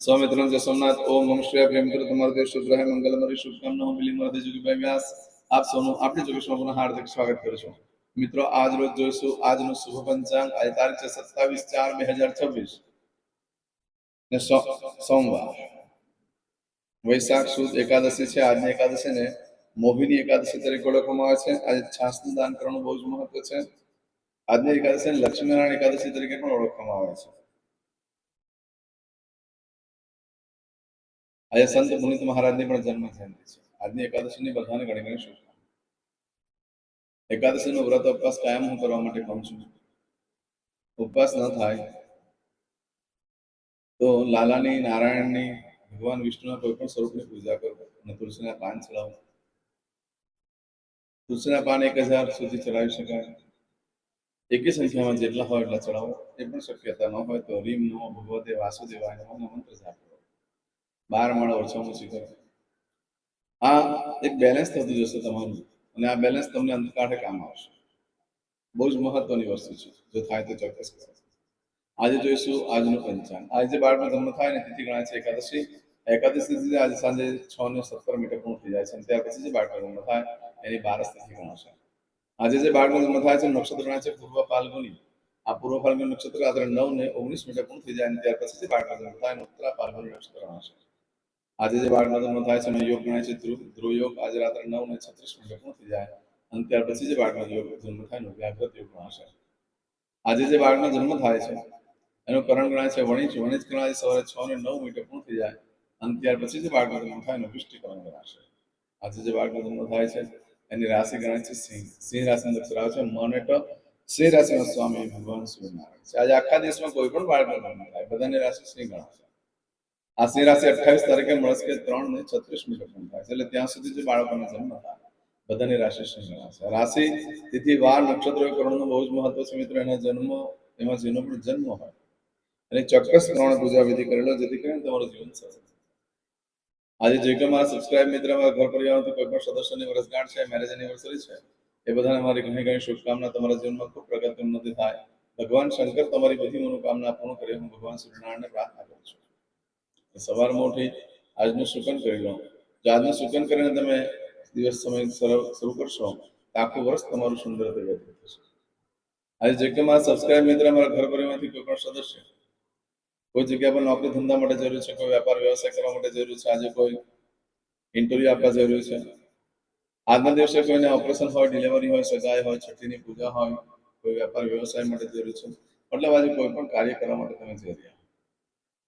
સ્વામિત્રમ જય સોમનાથ. ઓમ નમઃ શિવાય. પ્રેમ કરો તમારો દેશ શુભ રહે, મંગલમય શુભકામનાઓ મિલી મરદે જોગીભાઈ વ્યાસ આપ સૌનું આપણી જોગેશમાં પુનઃ હાર્દિક સ્વાગત કરું છું. મિત્રો, આજ રોજ જોઈશું આજનું શુભ પંચાંગ. આજે તારીખ છે 27/4/2026 ને સોમવાર, વૈશાખ સુદ એકાદશી છે. આજની એકાદશીને મોહિની એકાદશી તરીકે ઓળખવામાં આવે છે. આજે છાસનું દાન કરવાનું બહુ જ મહત્વ છે. આજની એકાદશીને લક્ષ્મીનારાયણ એકાદશી તરીકે પણ ઓળખવામાં આવે છે. આજે સંત પુનિત મહારાજની પણ જન્મ જયંતિ છે. આજની એકાદશીની બધાને ઘણી ઘણી શુભકામનાઓ. એકાદશીનો વ્રત ઉપવાસ કાયમ હું કરવા માટે કહું છું. ઉપવાસ ન થાય તો લાલાની, નારાયણની, ભગવાન વિષ્ણુના કોઈ પણ સ્વરૂપની પૂજા કરો અને તુલસીના પાન ચડાવો. તુલસીના પાન 1000 સુધી ચડાવી શકાય. એકી સંખ્યામાં જેટલા હોય એટલા ચડાવો. એ પણ શક્યતા ન હોય તો રીમ નમો ભગવતે વાસુદેવાય નમઃ મંત્ર જાપ કરો. 12 માળા ઓછામાં ઓછી કરો. આ એક બેલેન્સ થતું જશે તમારું, અને આ બેલેન્સ તમને અંતકાળે કામ આવશે. બહુ જ મહત્વની વસ્તુ છે. જો થાય તો ચોક્કસ કરો. આજે જોઈશું આજનું પંચાંગ. આજે બાળકનો જન્મ થાય ને તિથિ ગણાય છે એકાદશી. એકાદશી તિથિ આજે સાંજે 6:17 પૂર્ણ થઈ જાય છે. ત્યાર પછી જે બાળકનો જન્મ થાય એની 12 તિથિ ગણાશે. આજે જે બાળકનો જન્મ થાય છે નક્ષત્ર ગણાય છે પૂર્વ ફાલ્ગુની. આ પૂર્વ ફાલ્ગુની નક્ષત્ર રાત્રે 9:19 પૂર્ણ થઈ જાય અને ત્યાર પછી જે બાળકનો જન્મ થાય ઉત્તરા ફાલ્ગુની નક્ષત્ર ગણાશે. આજે જે બાળકનો જન્મ થાય છે એનો યોગ ગણાય છે ધ્રુવ યોગ. આજે રાત્રે 9:36 પૂર્ણ થઈ જાય અને ત્યાર પછી જે બાળકનો જન્મ થાય એનો વ્યાઘ્રત યોગ ગણાશે. આજે જે બાળકનો જન્મ થાય છે એનું કરણ ગણાય છે વણિજ. વણિજ ગણાય સવારે 6:09 પૂર્ણ થઈ જાય અને ત્યાર પછી જે બાળકનો જન્મ થાય એનો વૃષ્ટિકરણ ગણાશે. આજે જે બાળકનો જન્મ થાય છે એની રાશિ ગણાય છે સિંહ. સિંહ રાશિનો અક્ષર આવે છે મ અને ટ. સિંહ રાશિના સ્વામી ભગવાન સૂર્યનારાયણ છે. આજે આખા દેશમાં કોઈ પણ બાળકનો જન્મ થાય બધાની રાશિ સિંહ ગણાશે. આ સિંહ રાશિ 28 તારીખે મળસ્કે 3:36 પૂર્ણ થાય છે. એટલે ત્યાં સુધી જે બાળકોનો જન્મ થાય બધાની રાશિ સિંહ ગણાશે. રાશિ, તિથિ, વાર, નક્ષત્ર કરણનું બહુ જ મહત્વ છે મિત્રો. એના જન્મ, એમાં જેનો પણ જન્મ હોય એની ચોક્કસ પ્રમાણે પૂજા વિધિ કરેલો, જેથી કરીને તમારું જીવન સરળ. આજે જે કે મારા સબસ્ક્રાઇબ મિત્ર, મારા ઘર પરિવારમાંથી કોઈ પણ સદસ્યની વર્ષગાંઠ છે, મેરેજ એનિવર્સરી છે, એ બધાને મારી ઘણી ઘણી શુભકામના. તમારા જીવનમાં ખૂબ પ્રગતિ ઉન્નતિ થાય. ભગવાન શંકર તમારી બધી મનોકામના પૂર્ણ કરે. હું ભગવાન સૂર્યનારાયણને પ્રાર્થના કરું છું. સવારમાં ઉઠી આજનું સુકન કરી લો. જો આજનું સુકન કરીને તમે દિવસ સમય શરૂ કરશો તો આખું વર્ષ તમારું સુંદર રીતે વ્યતીત થશે. આજે જે કે મારા સબસ્ક્રાઇબ મિત્ર, મારા ઘર પરિવારમાંથી કોઈ પણ સદસ્ય કોઈ જગ્યા પર નોકરી ધંધા માટે જરૂર છે, કોઈ વેપાર વ્યવસાય કરવા માટે જરૂર છે, આજે કોઈ ઇન્ટરવ્યુ આપવા જરૂર છે, આજના દિવસે કોઈને ઓપરેશન હોય, ડિલિવરી હોય, સગાઈ હોય, છઠ્ઠીની પૂજા હોય, કોઈ વેપાર વ્યવસાય માટે જરૂર છે, મતલબ આજે કોઈ પણ કાર્ય કરવા માટે તમે જઈ રહ્યા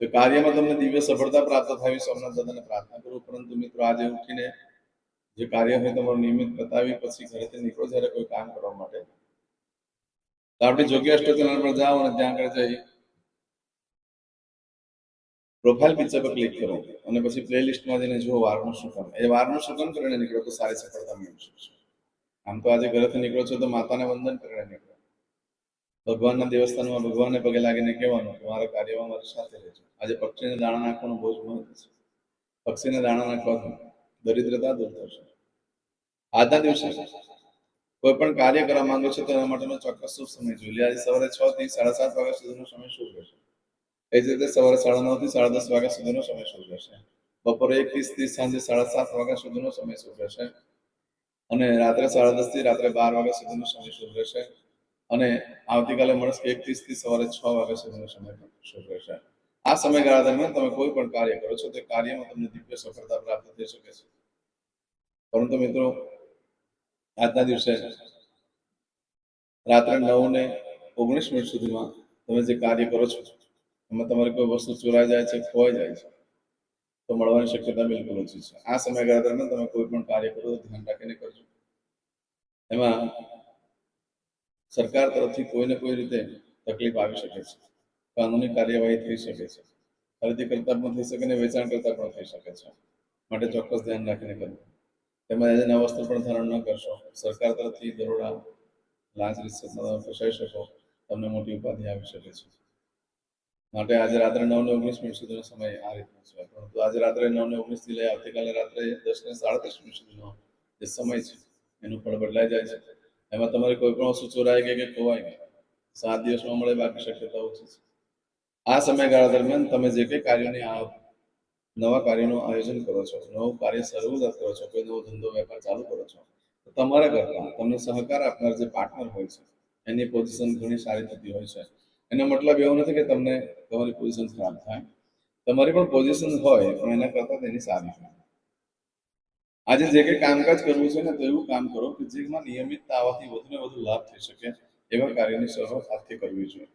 તો કાર્યમાં તમને દિવ્ય સફળતા પ્રાપ્ત થાય સોમનાથ દાદાને પ્રાર્થના કરું. પરંતુ મિત્રો, આજે ઉઠીને જે કાર્ય હોય તમારું નિયમિત બતાવી પછી ઘરેથી નીકળો જ્યારે કોઈ કામ કરવા માટે, તો આપણે જોગી અષ્ટક ચેનલ પર જાઓ અને ત્યાં આગળ જઈ પ્રોફાઇલ પિક્ચર પર ક્લિક કરો અને પછી પ્લેલિસ્ટમાં જઈને જુઓ વારનું સુકન. એ વારનું સુકન કરીને નીકળો તો સારી સફળતા મેળવી શકશો. આમ તો આજે ઘરેથી નીકળો છો તો માતાને વંદન કરીને નીકળો. ભગવાનના દેવસ્થાનમાં ભગવાનને પગે લાગીને કહેવાનું કે મારા કાર્યમાં મારી સાથે રહેજો. આજે પક્ષીને દાણા નાખવાનું બહુ જ મહત્વ છે. પક્ષીને દાણા નાખવાથી દરિદ્રતા દૂર થશે. આજના દિવસે કોઈ પણ કાર્ય કરવા માંગો છો તો એના માટેનો ચોક્કસ શુભ સમય જોઈએ. આજે સવારે 6 થી 7:30 વાગ્યા સુધીનો સમય શુભ રહેશે. એ જ રીતે સવારે 9:30 થી 10:30 વાગ્યા સુધીનો સમય શુભ રહેશે. બપોરે 1:30 થી સાંજે 7:30 વાગ્યા સુધીનો સમય શુભ રહેશે. અને રાત્રે 10:30 થી રાત્રે 12 વાગ્યા સુધીનો સમય શુભ રહેશે. અને આવતીકાલે મળસ્કે 1:30 થી સવારે 6 વાગ્યા સુધીનો સમય શુભ રહેશે. આ સમયગાળા દરમિયાન તમે કોઈ પણ કાર્ય કરો છો તે કાર્યમાં તમને દિવ્ય સફળતા પ્રાપ્ત થઈ શકે છે. પરંતુ મિત્રો, આજના દિવસે રાત્રે 9:19 સુધીમાં તમે જે કાર્ય કરો છો એમાં તમારી કોઈ વસ્તુ ચોરાઈ જાય છે, ખોવાઈ જાય છે, તો મળવાની શક્યતા બિલકુલ ઓછી છે. આ સમયગાળા દરમિયાન તમે કોઈ પણ કાર્ય કરો તો ધ્યાન રાખીને કરજો. એમાં સરકાર તરફથી કોઈને કોઈ રીતે તકલીફ આવી શકે છે, કાનૂની કાર્યવાહી થઈ શકે છે, ખરીદી કરતા પણ થઈ શકે ને વેચાણ કરતા પણ થઈ શકે છે. માટે ચોક્કસ ધ્યાન રાખીને કરવું. તેમાં આજે નવા વસ્તુ પણ ધારણ ન કરશો. સરકાર તરફથી દરોડા, લાંચ રિશ્વતમાં ફસાઈ શકો, તમને મોટી ઉપાધિ આવી શકે છે. માટે આજે રાત્રે 9:19 સુધીનો સમય આ રીતનો છે. પરંતુ આજે રાત્રે 9:19 થી લઈ આવતીકાલે રાત્રે 10:37 સુધીનો જે સમય છે એનું ફળ બદલાઈ જાય છે. એમાં તમારી કોઈ પણ વસ્તુ ચોરાઈ ગઈ કે ખોવાઈ ગઈ 7 દિવસમાં મળે, બાકી શક્યતા ઓછી છે. આ સમયગાળા દરમિયાન તમે જે કંઈ કાર્યોની નવા કાર્યનું આયોજન કરો છો, નવું કાર્ય શરૂઆત કરો છો, કોઈ નવો ધંધો વેપાર ચાલુ કરો છો, તો તમારા કરતા તમને સહકાર આપનાર જે પાર્ટનર હોય છે એની પોઝિશન ઘણી સારી થતી હોય છે. એનો મતલબ એવો નથી કે તમને તમારી પોઝિશન ખરાબ થાય, તમારી પણ પોઝિશન હોય પણ એના કરતા તેની સારી હોય. આજે જે કંઈ કામકાજ કરવું છે ને તો એવું કામ કરો કે જેમાં નિયમિતતા આવવાથી વધુને વધુ લાભ થઈ શકે એવા કાર્યની શરૂઆત આજથી કરવી જોઈએ.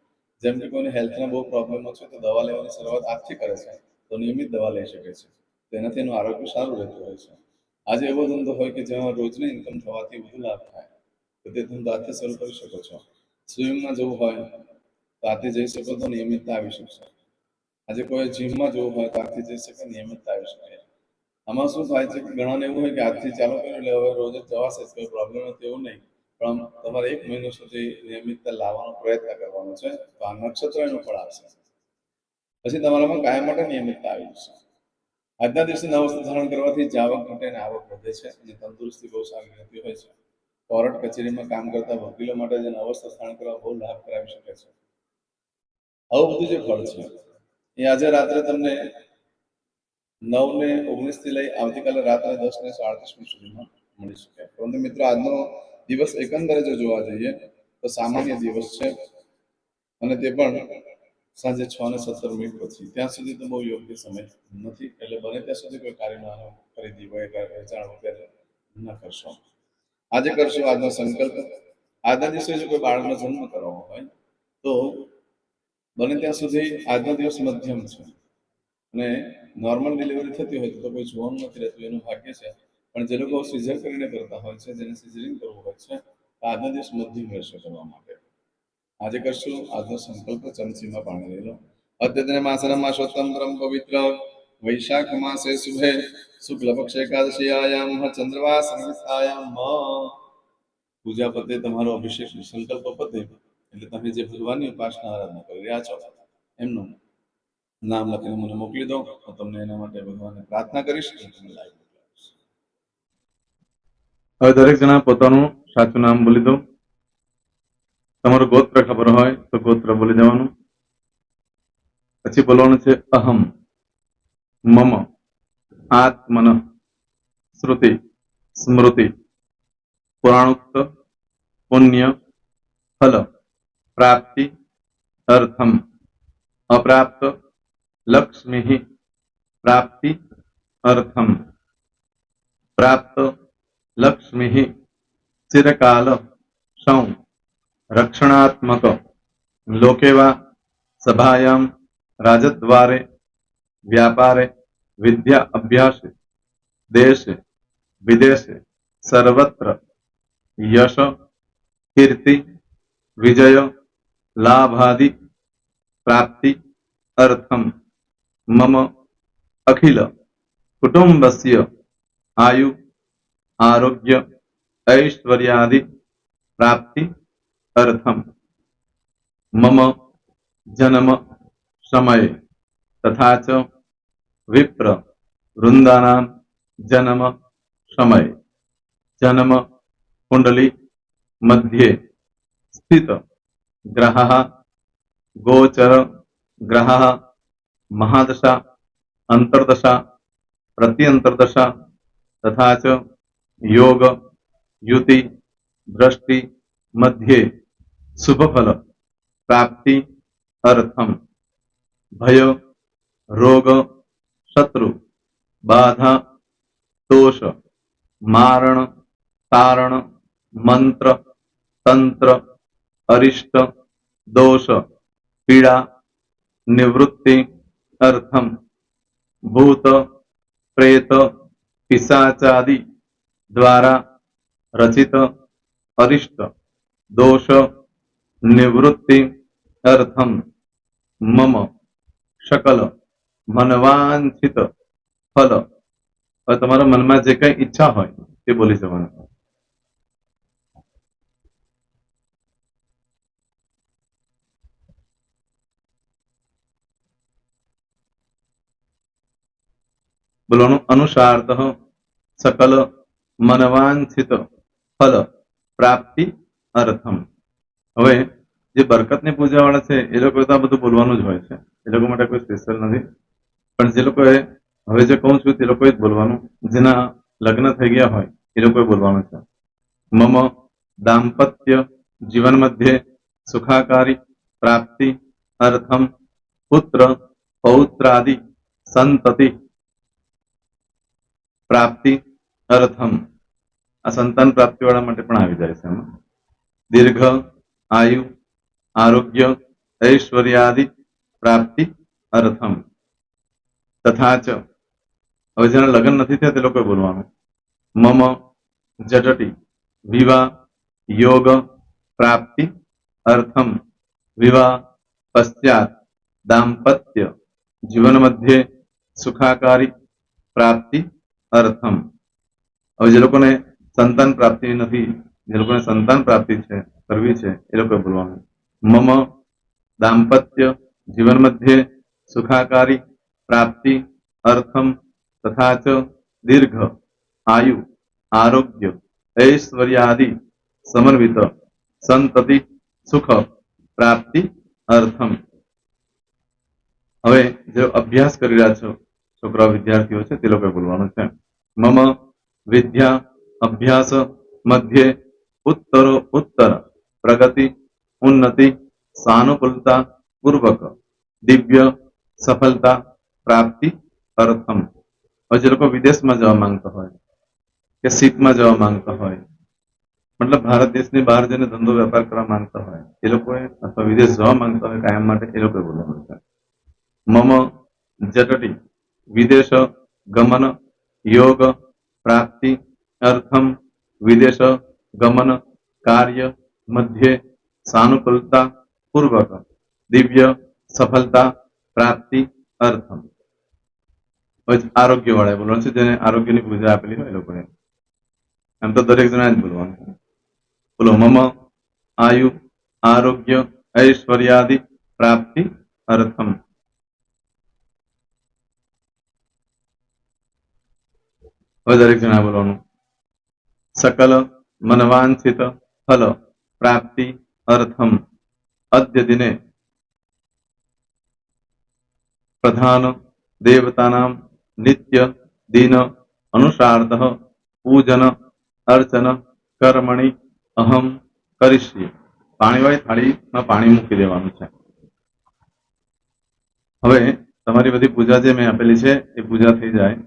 જેમ કે કોઈને હેલ્થના બહુ પ્રોબ્લેમો છે તો દવા લેવાની શરૂઆત આજથી કરે છે તો નિયમિત દવા લઈ શકે છે, તેનાથી એનું આરોગ્ય સારું રહેતું હોય છે. આજે એવો ધંધો હોય કે જેમાં રોજની ઇન્કમ થવાથી વધુ લાભ થાય તો તે ધંધો આજથી શરૂ કરી શકો છો. સ્વિમિંગમાં જવું હોય તો આજથી જઈ શકો તો નિયમિતતા આવી શકશે. આજે કોઈ જીમમાં જવું હોય તો આજથી જઈ શકે, નિયમિતતા આવી શકે. આમાં શું થાય છે કે ઘણાને એવું હોય કે આજથી ચાલુ કર્યું એટલે હવે રોજ જ જવાશે, કોઈ પ્રોબ્લેમ નથી એવું નહીં, પણ તમારે 1 મહિનો સુધી નિયમિતતા લાવવાનો પ્રયત્ન કરવાનો છે તો આ નક્ષત્ર એનું ફળ આવશે. પછી તમારામાં કાયમ માટે નિયમિતતા આવી જશે. આજના દિવસે નવ વસ્ત્ર ધારણ કરવાથી જાવક ઘટે અને આવક વધે છે અને તંદુરસ્તી બહુ સારી રહેતી હોય છે. કોર્ટ કચેરીમાં કામ કરતા વકીલો માટે જે નવ વસ્ત્ર ધારણ કરવા બહુ લાભ કરાવી શકે છે. આવું બધું જે ફળ છે એ આજે રાત્રે તમને 9:19 થી લઈ આવતીકાલે રાત્રે 10:37 સુધીમાં મળી શકે. પરંતુ મિત્રો આજનો દિવસ એકંદરે જો જોવા જઈએ તો સામાન્ય દિવસ છે અને તે પણ સાંજે 6:17 પછી. ત્યાં સુધી તો બહુ યોગ્ય સમય નથી, એટલે બને ત્યાં સુધી કોઈ કાર્યમાં ખરીદી વેચાણ વગેરે ન કરશો. આજે કરશો આજનો સંકલ્પ. આજના દિવસે જો કોઈ બાળકનો જન્મ કરવાનો હોય તો બને ત્યાં સુધી આજનો દિવસ મધ્યમ છે અને નોર્મલ ડિલિવરી થતી હોય તો કોઈ જોવાનું નથી રહેતું, એનું ભાગ્ય છે. પણ જે લોકો સિઝર કરીને કરતા હોય છે, જેને સિઝરિંગ કરવું હોય છે, તો આજનો દિવસ મધ્યમ રહેશે કરવા માટે. આજે કરશું આજનો સંકલ્પ. ચમચીમાં પાણી લઈ લો. અદ્યતને માસનમ માસોત્તમ પવિત્ર વૈશાખ માસે શુભે શુક્લ પક્ષ એકાદશીયાયામ ચંદ્રવાસ સંહિતાયામ પૂજા પતે, તમારો અભિષેક સંકલ્પ પતે એટલે તમે જે ભગવાનની ઉપાસના આરાધના કરી રહ્યા છો એમનું નામ લખીને મને મોકલી દો, તો તમને એના માટે ભગવાનને પ્રાર્થના કરીશ. હવે દરેક જણા પોતાનું સાચું નામ બોલી દો. તમારું ગોત્ર ખબર હોય તો ગોત્ર બોલી દેવાનું. પછી બોલવાનું છે અહમ, મમ, આત્મન, શ્રુતિ, સ્મૃતિ, પુરાણોક્ત, પુણ્ય, ફલ, પ્રાપ્તિ, અર્થમ, અપ્રાપ્ત, લક્ષ્મી, પ્રાપ્તિ, અર્થમ, પ્રાપ્ત, લક્ષ્મી, ચિરકાલ, સૌ, રક્ષણાત્મક, લોકેવા, સભાયામ, રાજદ્વારે, વ્યાપારે, વિદ્યા અભ્યાસે, દેશે, વિદેશે, સર્વત્ર, યશ, કીર્તિ, વિજય, લાભાદિ, પ્રાપ્તિ, અર્થમ, મમ, અખિલ, કુટુંબસ્ય, આયુ, આરોગ્ય, ऐश्वर्यादि, प्राप्ति, अर्थम, मम, जन्म, समय, तथा च विप्र, वृंदानां, जन्म, समय, जन्म, कुंडली, मध्ये, स्थित, ग्रहः, गोचर, ग्रहः, महादशा, अंतर्दशा, प्रत्यंतर्दशा, तथा च योग, युति, दृष्टि, मध्ये, शुभफल, प्राप्ति, अर्थम, भय, रोग, शत्रु, बाधा, दोष, मारण, तारण, मंत्र, तंत्र, अरिष्ट, दोष, पीड़ा, निवृत्ति, अर्थम, भूत, प्रेत, पिशाचादि द्वारा रचित अरिष्ट, दोष, निवृत्ति, अर्थम, मम, सकल, मनवांछित फल. હવે તમારા મનમાં જે કઈ ઈચ્છા હોય તે બોલી જવાનું. બોલવાનું અનુસારતઃ सकल मनवांछित फल प्राप्ति अर्थम. હવે જે બરકતની પૂજા વાળા છે એ લોકો તો આ બધું બોલવાનું જ હોય છે, એ લોકો માટે કોઈ સ્પેશિયલ નથી. પણ જે લોકોએ હવે જે કહું છું તે લોકોએ જ બોલવાનું, જેના લગ્ન થઈ ગયા હોય એ લોકોએ બોલવાનું છે. મમ દાંપત્ય જીવન મધ્યે સુખાકારી પ્રાપ્તિ અર્થમ પુત્ર પૌત્રાદિ સંતતિ પ્રાપ્તિ અર્થમ. આ સંતાન પ્રાપ્તિ વાળા માટે પણ આવી જાય છે એમાં. દીર્ઘ આયુ આરોગ્ય ઐશ્વર્યાદિ પ્રાપ્તિ અર્થમ. તથા ચ, હવે જેના લગ્ન નથી થયા તે લોકોએ બોલવાનું. મમ જટટી વિવાહ યોગ પ્રાપ્તિ અર્થમ વિવાહ પશ્ચાત દાંપત્ય જીવન મધ્યે સુખાકારી પ્રાપ્તિ અર્થમ. હવે જે લોકોને સંતાન પ્રાપ્તિ નથી, જે લોકોને સંતાન પ્રાપ્તિ છે કરવી છે એ લોકોએ બોલવાનું. મમ દાંપત્ય જીવન મધ્યે સુખાકારી પ્રાપ્તિ અર્થમ તથા ચ દીર્ઘ આયુ આરોગ્ય ઐશ્વર્યાદિ સમન્વિત સંતતિ સુખ પ્રાપ્તિ અર્થમ. હવે જે અભ્યાસ કરી રહ્યા છો છોકરાઓ વિદ્યાર્થીઓ છે તે લોકોએ બોલવાનું છે. મમ વિદ્યા અભ્યાસ મધ્યે ઉત્તરો ઉત્તર પ્રગતિ ઉન્નતિ સાનુકૂલતા પૂર્વક દિવ્ય સફળતા પ્રાપ્તિ અર્થમ. હવે જે લોકો વિદેશમાં જવા માંગતા હોય કે સીટમાં જવા માંગતા હોય, મતલબ ભારત દેશની બહાર જઈને ધંધો વેપાર કરવા માંગતા હોય એ લોકોએ, અથવા વિદેશ જવા માંગતા હોય કાયમ માટે, એ લોકોએ બોલવાનું છે. મમ જટટી વિદેશ ગમન યોગ પ્રાપ્તિ અર્થમ વિદેશ ગમન કાર્ય મધ્યે સાનુકૂલતા પૂર્વક દિવ્ય સફળતા પ્રાપ્તિ અર્થમ. આરોગ્ય વાળા બોલવાનું છે, જેને આરોગ્યની પૂજા આપેલી હોય એ લોકોએ. એમ તો દરેક જણા જ બોલવાનું છે. બોલો. મમ આયુ આરોગ્ય ઐશ્વર્યાદિ પ્રાપ્તિ અર્થમ. હવે દરેક જણા બોલવાનું. સકલ મનવાંછિત ફલ પ્રાપ્તિ અર્થમ અદ્ય દિને પ્રધાન દેવતાનામ નિત્ય દિન અનુસાર્ધ પૂજન અર્ચન કર્મણિ અહમ કરીશ્યે. પાણીવાળી થાળીમાં પાણી મૂકી દેવાનું છે. હવે તમારી બધી પૂજા જે મેં આપેલી છે એ પૂજા થઈ જાય,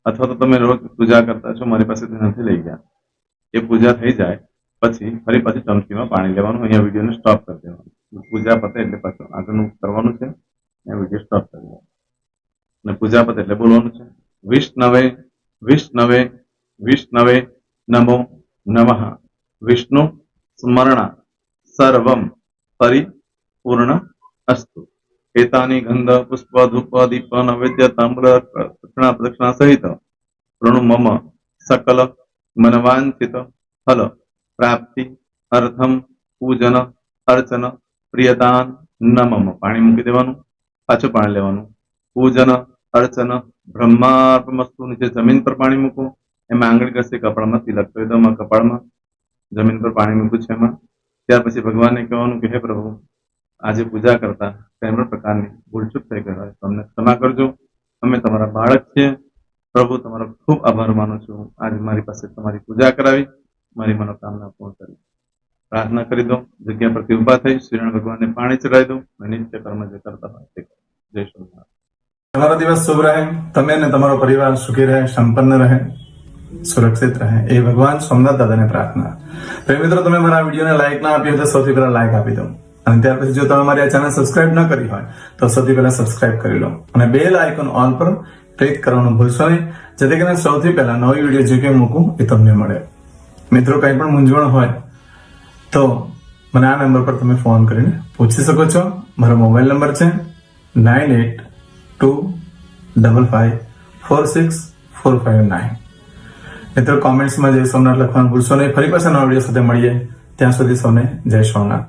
અથવા તો તમે રોજ પૂજા કરતા છો, મારી પાસેથી નથી લઈ ગયા, એ પૂજા થઈ જાય પછી ફરી પાછી ચમચીમાં પાણી લેવાનું. અહીંયા વિડીયોને સ્ટોપ કરી દેવાનું. પૂજા પતે એટલે પાછું આગળનું કરવાનું છે. અહીંયા વિડીયો સ્ટોપ કરી દેવાનું અને પૂજા પતે એટલે બોલવાનું છે. વિષ્ણવે વિષ્ણવે વિષ્ણવે નમો નમઃ વિષ્ણુ સ્મરણા સર્વમ પરિપૂર્ણ અસ્તુ. એતાની ગંધ પુષ્પ ધૂપ દીપ નૈવેદ્ય તાંબૂળ દક્ષિણા પ્રદક્ષિણા સહિત પ્રણુ મમ સકલ મનવાંછિત ફલ પ્રાપ્તિ અર્થમ પૂજન અર્ચન પ્રિયતાન નમમ. પાણી મૂકી દેવાનું, પાછું પાણી લેવાનું. પૂજન અર્ચન બ્રહ્માર્પણમસ્તુ. નીચે જમીન પર પાણી મૂકો, એમાં આંગળી ઘસી કપાળમાં તિલક કરી દો. કપાળમાં જમીન પર પાણી મૂક્યું છે એમાં. ત્યાર પછી ભગવાનને કહેવાનું કે હે પ્રભુ, આજે પૂજા કરતા કોઈ પણ પ્રકારની ભૂલચૂક થઈ ગઈ હોય તો અમને ક્ષમા કરજો. અમે તમારા બાળક છીએ. પ્રભુ, તમારો ખૂબ આભાર માનું છું. આજે મારી પાસે તમારી પૂજા કરાવી, મારી મનોકામના પૂર્ણ કરી. પ્રાર્થના કરી દો. જગ્યા પરથી ઉભા થઈ શ્રીનારાયણ ભગવાનને પાણી ચડાવી દો. નિત્ય કર્મ જે કરતા હોય તે. જય શ્રી. તમારો દિવસ શુભ રહે. તમે અને તમારો પરિવાર સુખી રહે, સંપન્ન રહે, સુરક્ષિત રહે, એ ભગવાન સોમનાથ દાદાને પ્રાર્થના. પ્રેમ મિત્રો, તમે મારા વિડીયોને લાઈક ના આપી હોય તો સૌથી પહેલા લાઈક આપી દો. અને ત્યાર પછી જો તમે મારી આ ચેનલ સબસ્ક્રાઇબ ન કરી હોય તો સૌથી પહેલા સબસ્ક્રાઇબ કરી લો અને બેલ આઇકોન ઓલ પર ક્લિક કરવાનું ભૂલશો નહીં, જેથી કરીને સૌથી પહેલા નવી વિડીયો જે કંઈ મૂકું એ તમને મળે. મિત્રો, કંઈ પણ મૂંઝવણ હોય તો મને આ નંબર પર તમે ફોન કરીને પૂછી શકો છો. મારો મોબાઈલ નંબર છે 9825546459. મિત્રો, કોમેન્ટ્સમાં જય સોમનાથ લખવાનું ભૂલશો નહીં. ફરી પાછા નવા વિડીયો સાથે મળીએ. ત્યાં સુધી સૌને જય સોમનાથ.